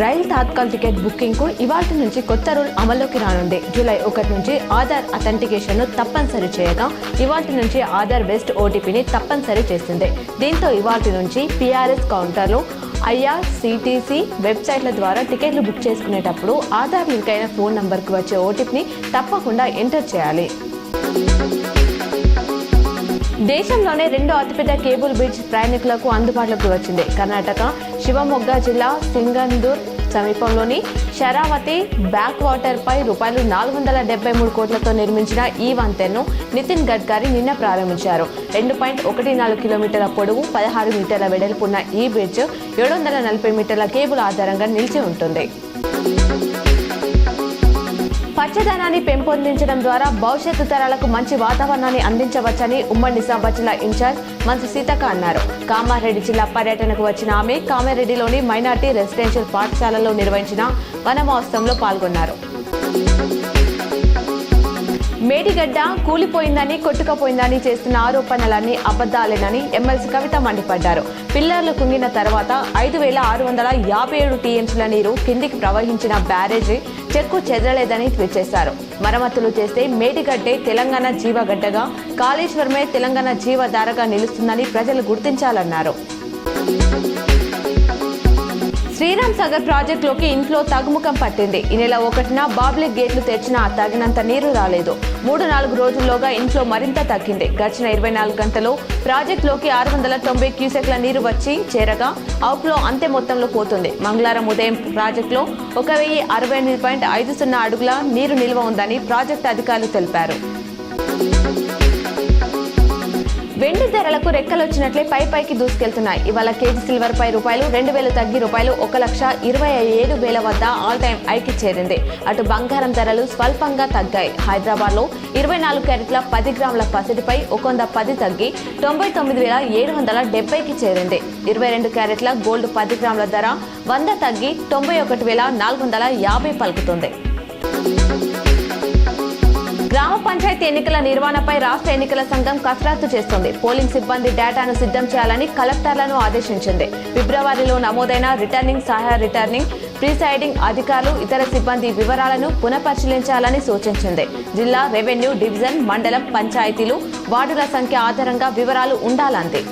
Rail Tatkal ticket booking కు ఇవాల్టి నుంచి కొత్త రూల్ అమల్లోకి రానుంది. జూలై 1 నుంచి ఆధార్ అథెంటికేషన్ ను తప్పనిసరి చేయగా ఇవాల్టి నుంచి ఆధార్ బేస్డ్ ఓటీపీని తప్పనిసరి చేసింది. దీంతో ఇవాల్టి నుంచి PRS కౌంటర్లు, IRCTC వెబ్సైట్ల ద్వారా టికెట్లు బుక్ చేసుకునేటప్పుడు ఆధార్ లింక్ అయిన ఫోన్ నంబర్కు వచ్చే ఓటీపీని తప్పకుండా ఎంటర్ చేయాలి. దేశంలోనే రెండో అతిపెద్ద కేబుల్ బ్రిడ్జ్ ప్రయాణికులకు అందుబాటులోకి వచ్చింది. కర్ణాటక శివమొగ్గ జిల్లా సింగందూర్ సమీపంలోని శరావతి బ్యాక్ వాటర్ పై ₹473 కోట్లతో నిర్మించిన ఈ వంతెనను నితిన్ గడ్కరీ నిన్న ప్రారంభించారు. 2.14 కిలోమీటర్ల పొడవు, 16 మీటర్ల వెడల్పున్న ఈ బ్రిడ్జ్ 740 మీటర్ల కేబుల్ ఆధారంగా నిలిచి ఉంటుంది. పచ్చదనాన్ని పెంపొందించడం ద్వారా భవిష్యత్తు తరాలకు మంచి వాతావరణాన్ని అందించవచ్చని ఉమ్మడి నిజామాబాద్ జిల్లా ఇన్ఛార్జ్ మంత్రి సీతక్క అన్నారు. కామారెడ్డి జిల్లా పర్యటనకు వచ్చిన ఆమె కామారెడ్డిలోని మైనార్టీ రెసిడెన్షియల్ పాఠశాలలో నిర్వహించిన వన మహోత్సవంలో పాల్గొన్నారు. మేడిగడ్డ కూలిపోయిందని, కొట్టుకుపోయిందని చేస్తున్న ఆరోపణలన్నీ అబద్దాలేనని ఎమ్మెల్సీ కవిత మండిపడ్డారు. పిల్లర్లు కుంగిన తర్వాత 5,657 టీఎంసీల నీరు కిందికి ప్రవహించిన బ్యారేజీ చెక్కు చెదరలేదని ట్వీట్ చేశారు. మరమ్మతులు చేస్తే మేడిగడ్డే తెలంగాణ జీవగడ్డగా, కాళేశ్వరమే తెలంగాణ జీవధారగా నిలుస్తుందని ప్రజలు గుర్తించాలన్నారు. శ్రీరామ్ సాగర్ ప్రాజెక్టులోకి ఇంట్లో తగ్గుముఖం పట్టింది. ఈ నెల 1న బాబ్లిక్ గేట్లు తెరిచినా తగినంత నీరు రాలేదు. 3-4 రోజుల్లోగా ఇంట్లో మరింత తగ్గింది. గడిచిన 24 గంటల్లో ప్రాజెక్టులోకి 690 క్యూసెక్ల నీరు వచ్చి చేరగా అవుట్లో అంతే మొత్తంలో పోతుంది. మంగళవారం ఉదయం ప్రాజెక్టులో 1068.50 అడుగుల నీరు నిల్వ ఉందని ప్రాజెక్టు అధికారులు తెలిపారు. వెండి ధరలకు రెక్కలొచ్చినట్లే పైకి దూసుకెళ్తున్నాయి. ఇవాళ కేజీ సిల్వర్ పై ₹2,000 తగ్గి ₹1,27,000 వద్ద ఆల్ టైమ్ హైకి చేరింది. అటు బంగారం ధరలు స్వల్పంగా తగ్గాయి. హైదరాబాద్ లో 24 క్యారెట్ల 10 గ్రాముల పసిడిపై 110 తగ్గి 99,770కి చేరింది. 22 క్యారెట్ల గోల్డ్ 10 గ్రాముల ధర 100 తగ్గి 91,450 పలుకుతుంది. గ్రామ పంచాయతీ ఎన్నికల నిర్వహణపై రాష్ట్ర ఎన్నికల సంఘం కసరత్తు చేస్తోంది. పోలింగ్ సిబ్బంది డేటాను సిద్ధం చేయాలని కలెక్టర్లను ఆదేశించింది. ఫిబ్రవరిలో నమోదైన రిటర్నింగ్, సహాయ రిటర్నింగ్, ప్రిసైడింగ్ అధికారులు, ఇతర సిబ్బంది వివరాలను పునఃపరిశీలించాలని సూచించింది. జిల్లా, రెవెన్యూ డివిజన్, మండలం, పంచాయతీలు, వార్డుల సంఖ్య ఆధారంగా వివరాలు ఉండాలంది.